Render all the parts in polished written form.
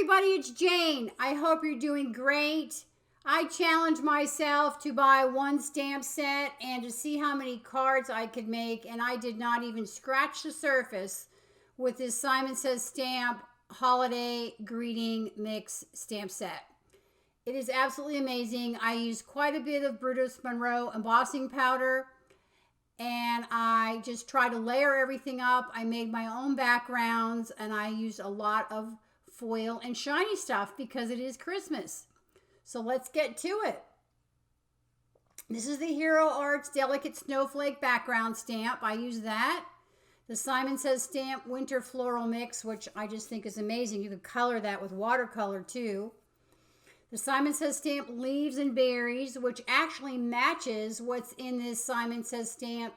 everybody, it's Jane. I hope you're doing great. I challenged myself to buy one stamp set and to see how many cards I could make, and I did not even scratch the surface with this Simon Says Stamp Holiday Greeting Mix stamp set. It is absolutely amazing. I used quite a bit of Brutus Monroe embossing powder, and I just tried to layer everything up. I made my own backgrounds, and I used a lot of foil and shiny stuff because it is Christmas. So let's get to it. This is the Hero Arts Delicate Snowflake background stamp. I use that. The Simon Says Stamp Winter Floral Mix, which I just think is amazing. You can color that with watercolor too. The Simon Says Stamp Leaves and Berries, which actually matches what's in this Simon Says Stamp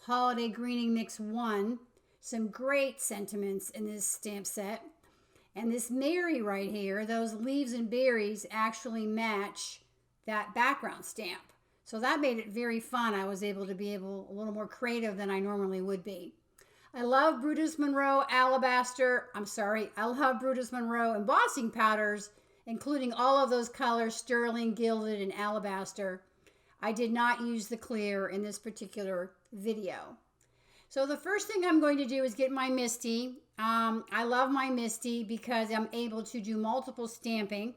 Holiday Greening Mix 1. Some great sentiments in this stamp set. And this Mary right here, those leaves and berries actually match that background stamp. So that made it very fun. I was able to be a little more creative than I normally would be. I love Brutus Monroe embossing powders, including all of those colors, sterling, gilded, and alabaster. I did not use the clear in this particular video. So the first thing I'm going to do is get my Misty. I love my Misty because I'm able to do multiple stamping.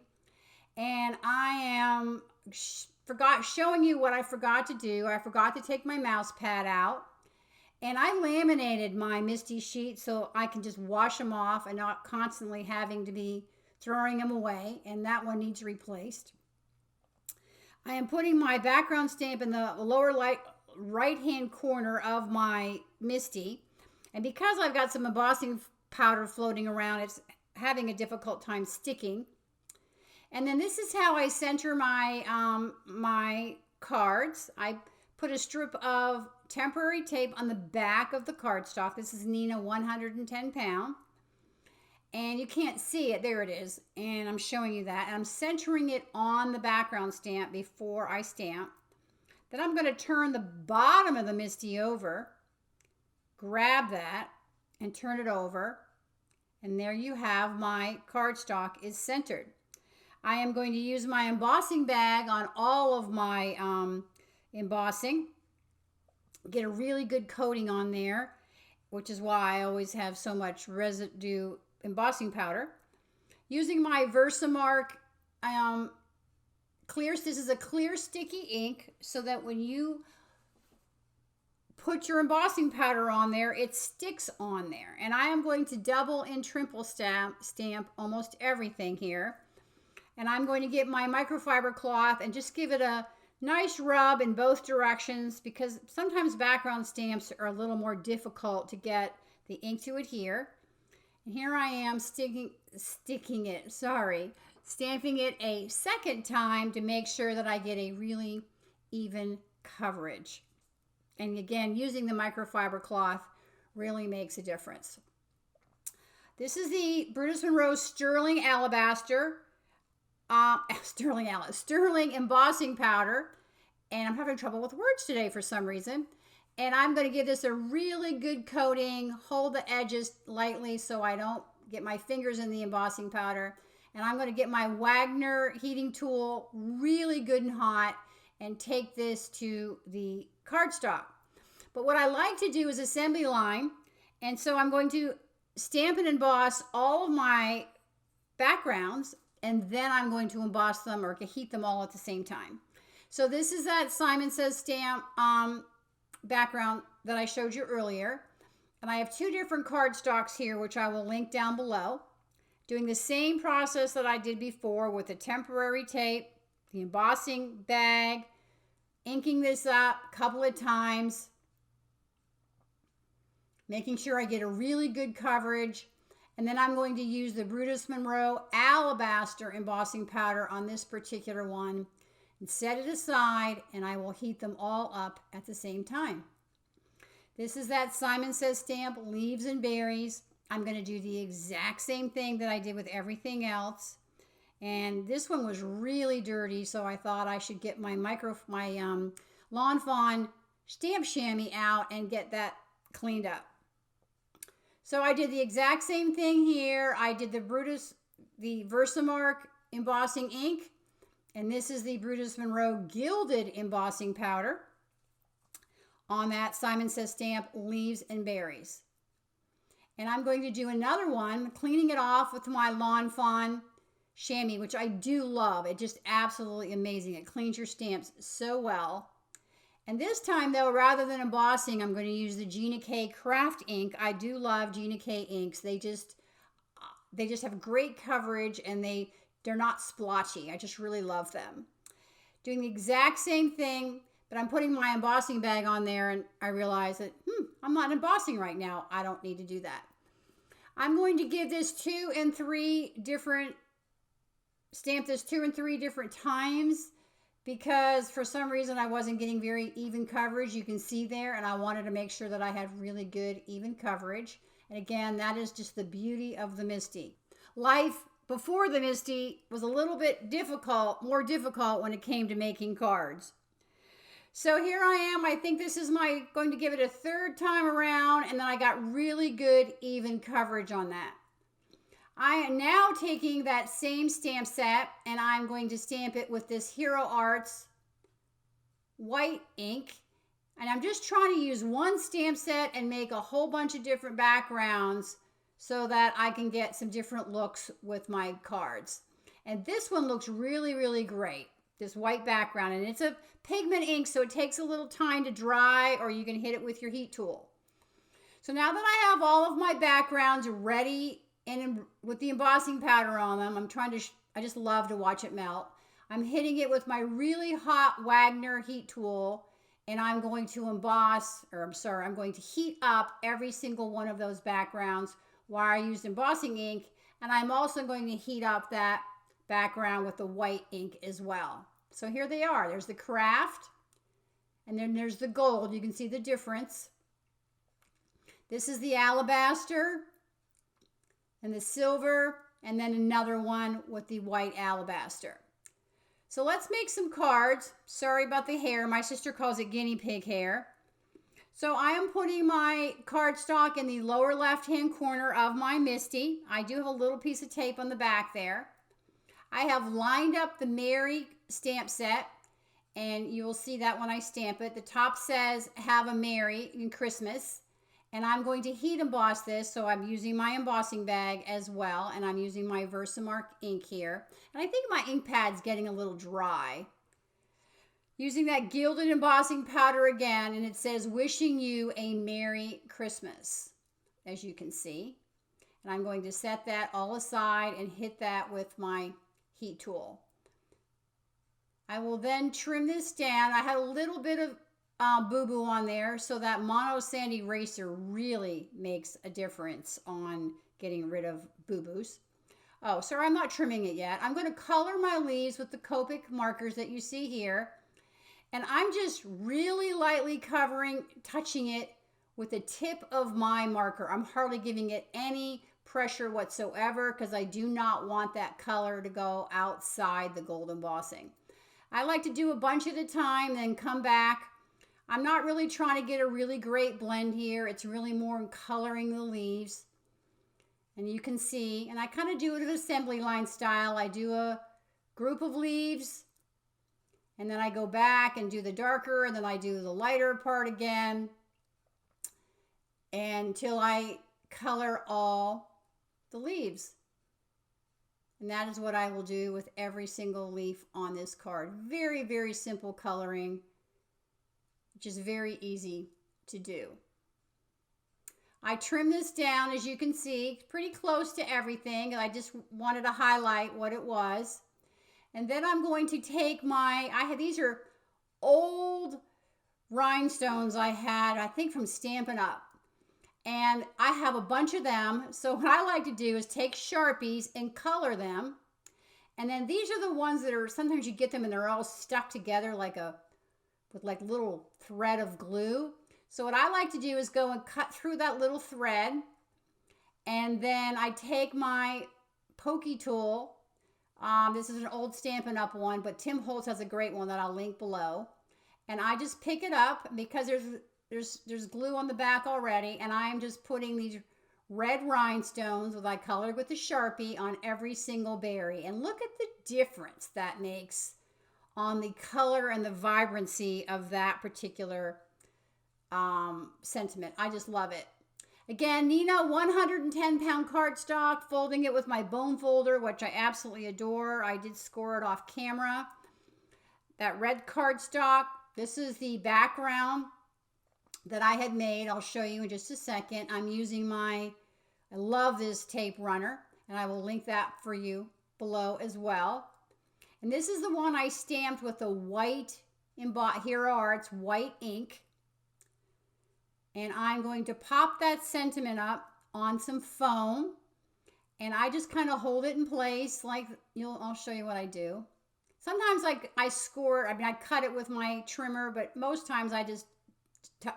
And I am showing you what I forgot to do. I forgot to take my mouse pad out. And I laminated my Misty sheet so I can just wash them off and not constantly having to be throwing them away. And that one needs replaced. I am putting my background stamp in the lower right-hand corner of my Misty. And because I've got some embossing powder floating around, it's having a difficult time sticking. And then this is how I center my, my cards. I put a strip of temporary tape on the back of the cardstock. This is Nina 110 pound. And you can't see it. There it is. And I'm showing you that. And I'm centering it on the background stamp before I stamp. Then I'm going to turn the bottom of the Misty over, grab that, and turn it over. And there you have my cardstock is centered. I am going to use my embossing bag on all of my embossing. Get a really good coating on there, which is why I always have so much residue embossing powder. Using my Versamark this is a clear sticky ink, so that when you put your embossing powder on there, it sticks on there. And I am going to double and triple stamp almost everything here. And I'm going to get my microfiber cloth and just give it a nice rub in both directions, because sometimes background stamps are a little more difficult to get the ink to adhere. And here I am stamping it a second time to make sure that I get a really even coverage. And again, using the microfiber cloth really makes a difference. This is the Brutus Monroe Sterling Alabaster, Sterling embossing powder. And I'm having trouble with words today for some reason. And I'm going to give this a really good coating, hold the edges lightly so I don't get my fingers in the embossing powder. And I'm going to get my Wagner heating tool really good and hot and take this to the cardstock. But what I like to do is assembly line. And so I'm going to stamp and emboss all of my backgrounds, and then I'm going to emboss them or heat them all at the same time. So this is that Simon Says Stamp background that I showed you earlier. And I have two different cardstocks here, which I will link down below. Doing the same process that I did before with the temporary tape, the embossing bag, inking this up a couple of times, making sure I get a really good coverage. And then I'm going to use the Brutus Monroe Alabaster embossing powder on this particular one and set it aside, and I will heat them all up at the same time. This is that Simon Says Stamp Leaves and Berries. I'm going to do the exact same thing that I did with everything else. And this one was really dirty, so I thought I should get my Lawn Fawn stamp chamois out and get that cleaned up. So I did the exact same thing here. I did the the Versamark embossing ink, and this is the Brutus Monroe gilded embossing powder on that Simon Says stamp, Leaves and Berries. And I'm going to do another one, cleaning it off with my Lawn Fawn chamois, which I do love. It's just absolutely amazing. It cleans your stamps so well. And this time, though, rather than embossing, I'm going to use the Gina KRAFT ink. I do love Gina K inks. They just have great coverage, and they're not splotchy. I just really love them. Doing the exact same thing, but I'm putting my embossing bag on there, and I realize that, I'm not embossing right now. I don't need to do that. I'm going to give this stamp this 2 and 3 different times, because for some reason I wasn't getting very even coverage. You can see there, and I wanted to make sure that I had really good even coverage. And again, that is just the beauty of the MISTI. Life before the MISTI was a little bit more difficult when it came to making cards. So here I am. I think this is going to give it a 3rd time around, and then I got really good even coverage on that. I am now taking that same stamp set, and I'm going to stamp it with this Hero Arts white ink. And I'm just trying to use one stamp set and make a whole bunch of different backgrounds so that I can get some different looks with my cards. And this one looks really, really great, this white background. And it's a pigment ink, so it takes a little time to dry, or you can hit it with your heat tool. So now that I have all of my backgrounds ready and with the embossing powder on them, I just love to watch it melt. I'm hitting it with my really hot Wagner heat tool, and I'm going to I'm going to heat up every single one of those backgrounds while I use embossing ink, and I'm also going to heat up that background with the white ink as well. So here they are. There's the KRAFT, and then there's the gold. You can see the difference. This is the alabaster, and the silver, and then another one with the white alabaster. So let's make some cards. Sorry about the hair. My sister calls it guinea pig hair. So I am putting my cardstock in the lower left-hand corner of my MISTI. I do have a little piece of tape on the back there. I have lined up the Mary stamp set, and you will see that when I stamp it. The top says, Have a Merry in Christmas. And I'm going to heat emboss this, so I'm using my embossing bag as well, and I'm using my Versamark ink here. And I think my ink pad's getting a little dry. Using that gilded embossing powder again, and it says, Wishing you a Merry Christmas, as you can see. And I'm going to set that all aside and hit that with my heat tool. I will then trim this down. I had a little bit of boo-boo on there, so that mono sand eraser really makes a difference on getting rid of boo-boos. Oh, sorry, I'm not trimming it yet. I'm going to color my leaves with the Copic markers that you see here, and I'm just really lightly touching it with the tip of my marker. I'm hardly giving it any pressure whatsoever, because I do not want that color to go outside the gold embossing. I like to do a bunch at a time, then come back. I'm not really trying to get a really great blend here. It's really more in coloring the leaves. And you can see, and I kind of do it at assembly line style. I do a group of leaves, and then I go back and do the darker, and then I do the lighter part again, until I color all the leaves. And that is what I will do with every single leaf on this card. Very, very simple coloring, which is very easy to do. I trim this down, as you can see, pretty close to everything, and I just wanted to highlight what it was. And then I'm going to take these are old rhinestones I had, I think from Stampin' Up. And I have a bunch of them, so what I like to do is take Sharpies and color them. And then these are the ones that are, sometimes you get them and they're all stuck together with like little thread of glue. So what I like to do is go and cut through that little thread, and then I take my pokey tool. This is an old Stampin' Up one, but Tim Holtz has a great one that I'll link below. And I just pick it up because there's glue on the back already, and I'm just putting these red rhinestones that I colored with the Sharpie on every single berry. And look at the difference that makes on the color and the vibrancy of that particular sentiment. I just love it. Again, Nina, 110-pound cardstock, folding it with my bone folder, which I absolutely adore. I did score it off camera. That red cardstock, this is the background that I had made. I'll show you in just a second. I'm using I love this tape runner, and I will link that for you below as well. And this is the one I stamped with the white Hero Arts white ink. And I'm going to pop that sentiment up on some foam. And I just kind of hold it in place like, I'll show you what I do. Sometimes I score, I cut it with my trimmer, but most times I just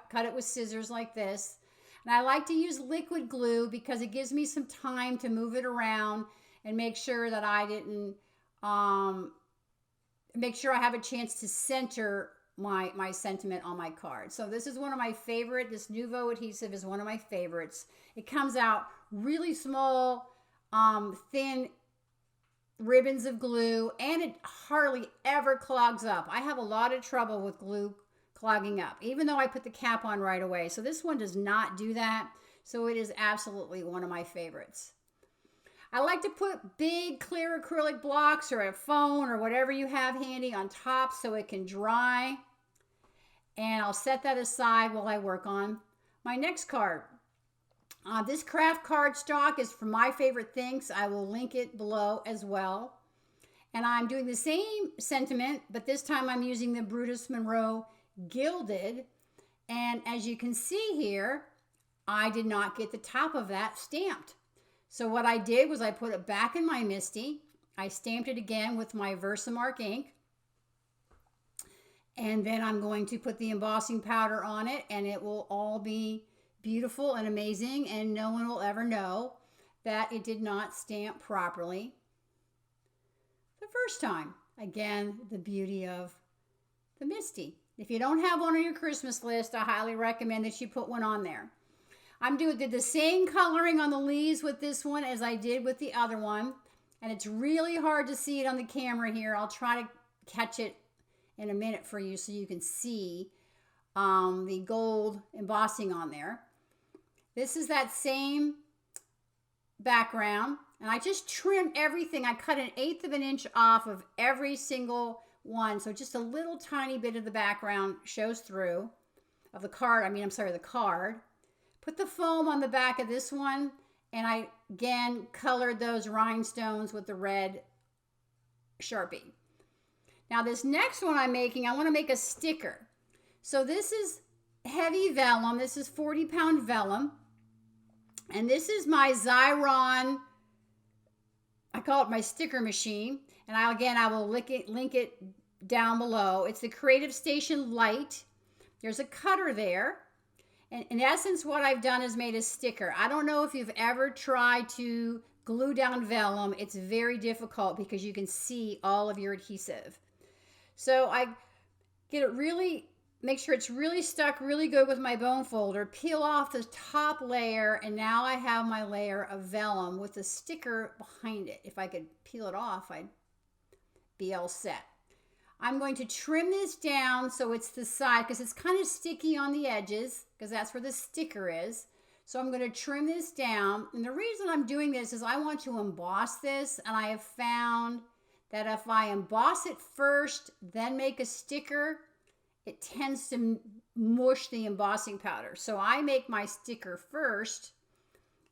cut it with scissors like this. And I like to use liquid glue because it gives me some time to move it around and make sure that I didn't, make sure I have a chance to center my sentiment on my card. So this is one of my favorite. This Nouveau adhesive is one of my favorites. It comes out really small, thin ribbons of glue, and it hardly ever clogs up. I have a lot of trouble with glue clogging up, even though I put the cap on right away. So this one does not do that. So it is absolutely one of my favorites. I like to put big clear acrylic blocks or a phone or whatever you have handy on top so it can dry. And I'll set that aside while I work on my next card. This KRAFT cardstock is from my favorite things. I will link it below as well. And I'm doing the same sentiment, but this time I'm using the Brutus Monroe Gilded. And as you can see here, I did not get the top of that stamped. So what I did was I put it back in my MISTI. I stamped it again with my Versamark ink. And then I'm going to put the embossing powder on it, and it will all be beautiful and amazing, and no one will ever know that it did not stamp properly the first time. Again, the beauty of the MISTI. If you don't have one on your Christmas list, I highly recommend that you put one on there. Did the same coloring on the leaves with this one as I did with the other one. And it's really hard to see it on the camera here. I'll try to catch it in a minute for you so you can see the gold embossing on there. This is that same background. And I just trimmed everything. I cut 1/8 of an inch off of every single one. So just a little tiny bit of the background shows through of the card. The card. Put the foam on the back of this one, and I, again, colored those rhinestones with the red Sharpie. Now, this next one I'm making, I want to make a sticker. So this is heavy vellum. This is 40-pound vellum. And this is my Xyron, I call it my sticker machine. And I will link it down below. It's the Creative Station Lite. There's a cutter there. And in essence, what I've done is made a sticker. I don't know if you've ever tried to glue down vellum. It's very difficult because you can see all of your adhesive. So I get it really, make sure it's really stuck really good with my bone folder, peel off the top layer, and now I have my layer of vellum with the sticker behind it. If I could peel it off, I'd be all set. I'm going to trim this down so it's the side, because it's kind of sticky on the edges, because that's where the sticker is. So I'm going to trim this down. And the reason I'm doing this is I want to emboss this, and I have found that if I emboss it first, then make a sticker, it tends to mush the embossing powder. So I make my sticker first,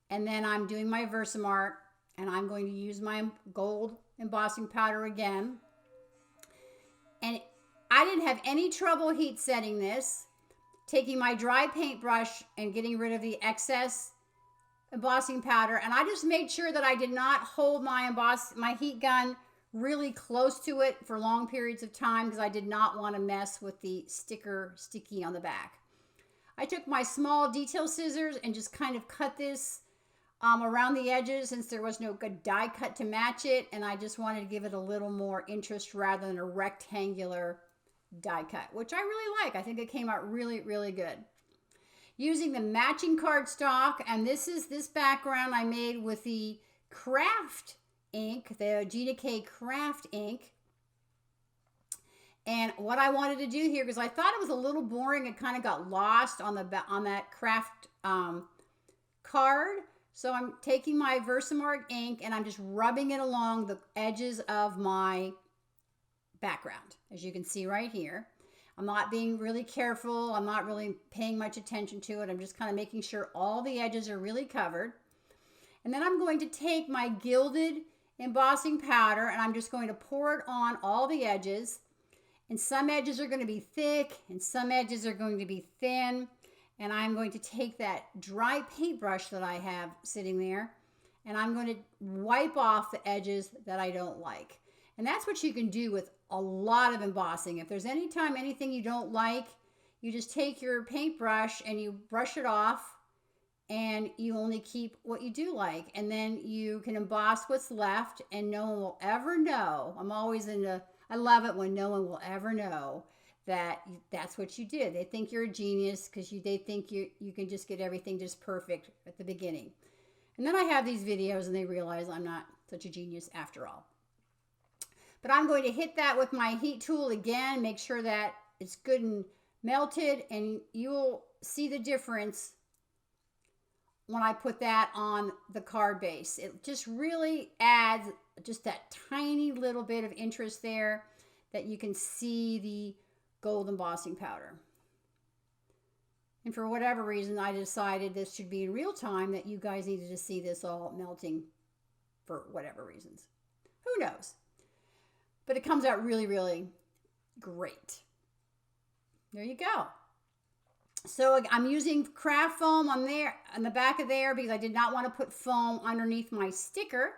and then I'm doing my Versamark, and I'm going to use my gold embossing powder again. And I didn't have any trouble heat setting this, taking my dry paintbrush and getting rid of the excess embossing powder. And I just made sure that I did not hold my heat gun really close to it for long periods of time because I did not want to mess with the sticker sticky on the back. I took my small detail scissors and just kind of cut this around the edges since there was no good die cut to match it, and I just wanted to give it a little more interest rather than a rectangular die cut, which I really like. I think it came out really, really good. using the matching cardstock, and this is this background I made with the KRAFT ink, the Gina KRAFT ink. And what I wanted to do here, because I thought it was a little boring, it kind of got lost on that KRAFT card. So I'm taking my Versamark ink and I'm just rubbing it along the edges of my background, as you can see right here. I'm not being really careful. I'm not really paying much attention to it. I'm just kind of making sure all the edges are really covered. And then I'm going to take my gilded embossing powder and I'm just going to pour it on all the edges. And some edges are going to be thick and some edges are going to be thin. And I'm going to take that dry paintbrush that I have sitting there and I'm going to wipe off the edges that I don't like. And that's what you can do with a lot of embossing. If there's anything you don't like, you just take your paintbrush and you brush it off and you only keep what you do like. And then you can emboss what's left and no one will ever know. I love it when no one will ever know that that's what you did. They think you're a genius because they think you can just get everything just perfect at the beginning. And then I have these videos and they realize I'm not such a genius after all. But I'm going to hit that with my heat tool again, make sure that it's good and melted, and you'll see the difference when I put that on the card base. It just really adds just that tiny little bit of interest there that you can see the gold embossing powder. And for whatever reason, I decided this should be in real time, that you guys needed to see this all melting for whatever reasons. Who knows? But it comes out really, really great. There you go. So I'm using craft foam on there, on the back of there, because I did not want to put foam underneath my sticker.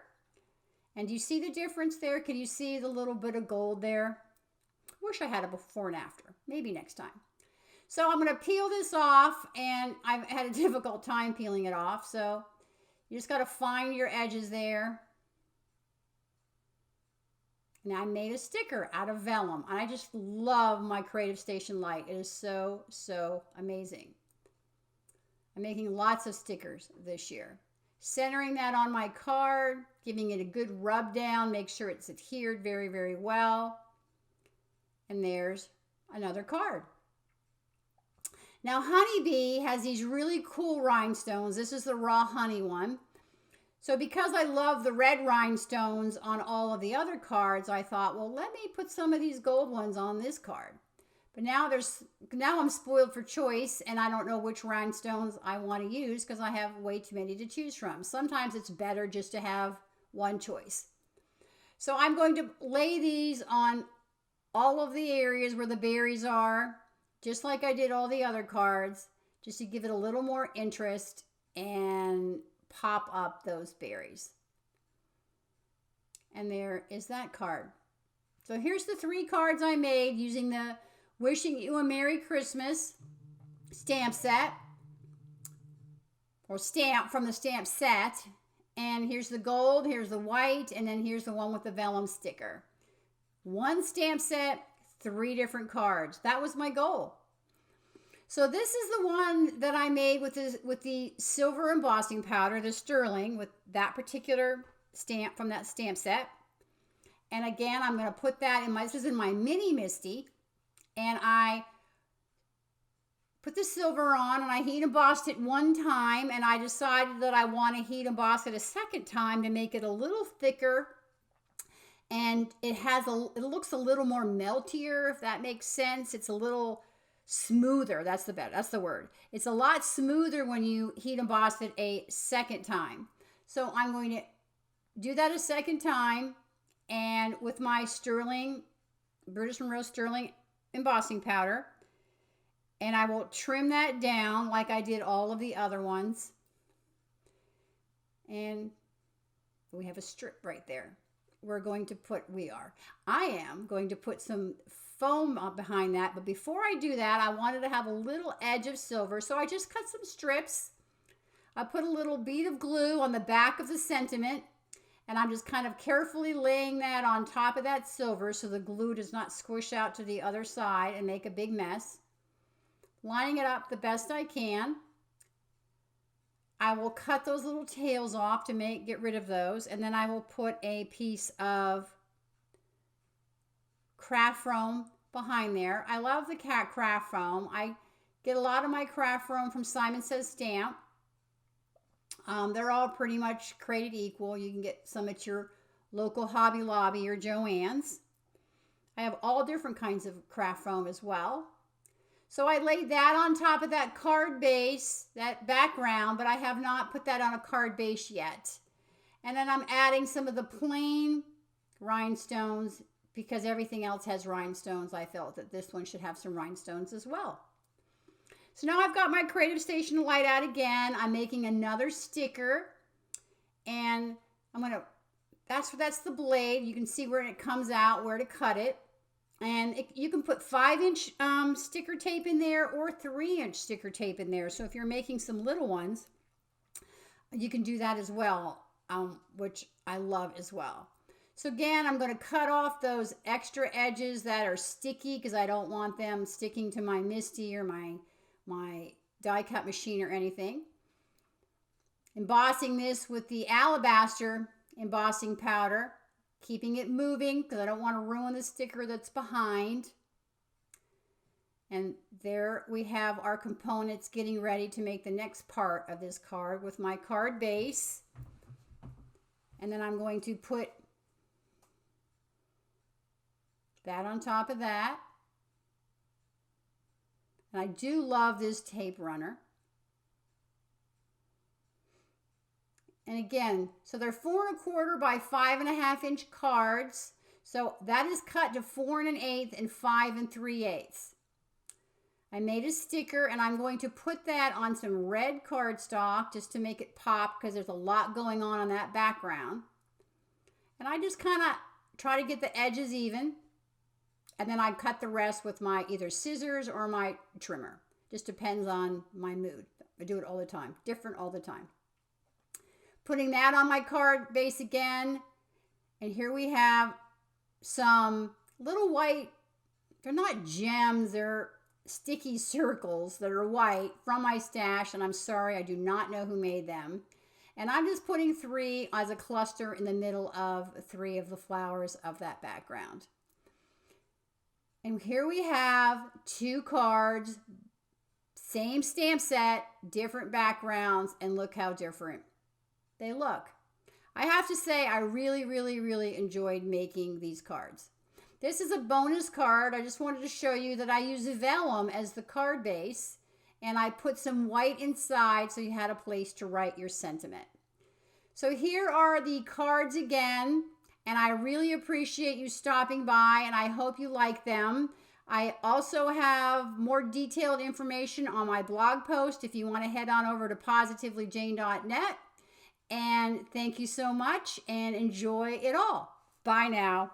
And do you see the difference there? Can you see the little bit of gold there? Wish I had a before and after. Maybe next time. So I'm going to peel this off, and I've had a difficult time peeling it off. So you just got to find your edges there. And I made a sticker out of vellum. And I just love my Creative Station Lite. It is so, so amazing. I'm making lots of stickers this year. Centering that on my card, giving it a good rub down, make sure it's adhered very, very well. And there's another card. Now, Honeybee has these really cool rhinestones. This is the raw honey one. So because I love the red rhinestones on all of the other cards, I thought, well, let me put some of these gold ones on this card. But now I'm spoiled for choice, and I don't know which rhinestones I want to use because I have way too many to choose from. Sometimes it's better just to have one choice. So I'm going to lay these on all of the areas where the berries are, just like I did all the other cards, just to give it a little more interest and pop up those berries. And there is that card. So here's the 3 cards I made using the Wishing You a Merry Christmas stamp set, or stamp from the stamp set. And here's the gold, here's the white, and then here's the one with the vellum sticker. 1 stamp set, 3 different cards. That was my goal. So this is the one that I made with the silver embossing powder, the sterling, with that particular stamp from that stamp set. And again, I'm going to put that in this is in my mini Misty. And I put the silver on and I heat embossed it 1 time. And I decided that I want to heat emboss it a 2nd time to make it a little thicker. And it looks a little more meltier, if that makes sense. It's a little smoother. That's the word. It's a lot smoother when you heat emboss it a 2nd time. So I'm going to do that a 2nd time, and with my sterling, British Monroe sterling embossing powder, and I will trim that down like I did all of the other ones. And we have a strip right there. I am going to put some foam up behind that, but before I do that, I wanted to have a little edge of silver, so I just cut some strips. I put a little bead of glue on the back of the sentiment, and I'm just kind of carefully laying that on top of that silver so the glue does not squish out to the other side and make a big mess. Lining it up the best I can. I will cut those little tails off to get rid of those, and then I will put a piece of craft foam behind there. I love the craft foam. I get a lot of my craft foam from Simon Says Stamp. They're all pretty much created equal. You can get some at your local Hobby Lobby or Joann's. I have all different kinds of craft foam as well. So I laid that on top of that card base, that background, but I have not put that on a card base yet. And then I'm adding some of the plain rhinestones because everything else has rhinestones. I felt that this one should have some rhinestones as well. So now I've got my Creative Station light out again. I'm making another sticker, and I'm gonna, that's the blade. You can see where it comes out, where to cut it. And you can put 5-inch sticker tape in there or 3-inch sticker tape in there. So if you're making some little ones, you can do that as well, which I love as well. So again, I'm going to cut off those extra edges that are sticky because I don't want them sticking to my MISTI or my die cut machine or anything. Embossing this with the alabaster embossing powder. Keeping it moving because I don't want to ruin the sticker that's behind. And there we have our components getting ready to make the next part of this card with my card base. And then I'm going to put that on top of that. And I do love this tape runner. And again, so they're 4 1/4 by 5 1/2-inch cards. So that is cut to 4 1/8 and 5 3/8. I made a sticker and I'm going to put that on some red cardstock just to make it pop because there's a lot going on that background. And I just kind of try to get the edges even. And then I cut the rest with my either scissors or my trimmer. Just depends on my mood. I do it all the time, different all the time. Putting that on my card base again. And here we have some little white, they're not gems, they're sticky circles that are white from my stash. And I'm sorry, I do not know who made them. And I'm just putting 3 as a cluster in the middle of 3 of the flowers of that background. And here we have 2 cards, same stamp set, different backgrounds, and look how different they look. I have to say, I really, really, really enjoyed making these cards. This is a bonus card. I just wanted to show you that I use vellum as the card base, and I put some white inside so you had a place to write your sentiment. So here are the cards again, and I really appreciate you stopping by, and I hope you like them. I also have more detailed information on my blog post if you want to head on over to positivelykjane.net. And thank you so much and enjoy it all. Bye now.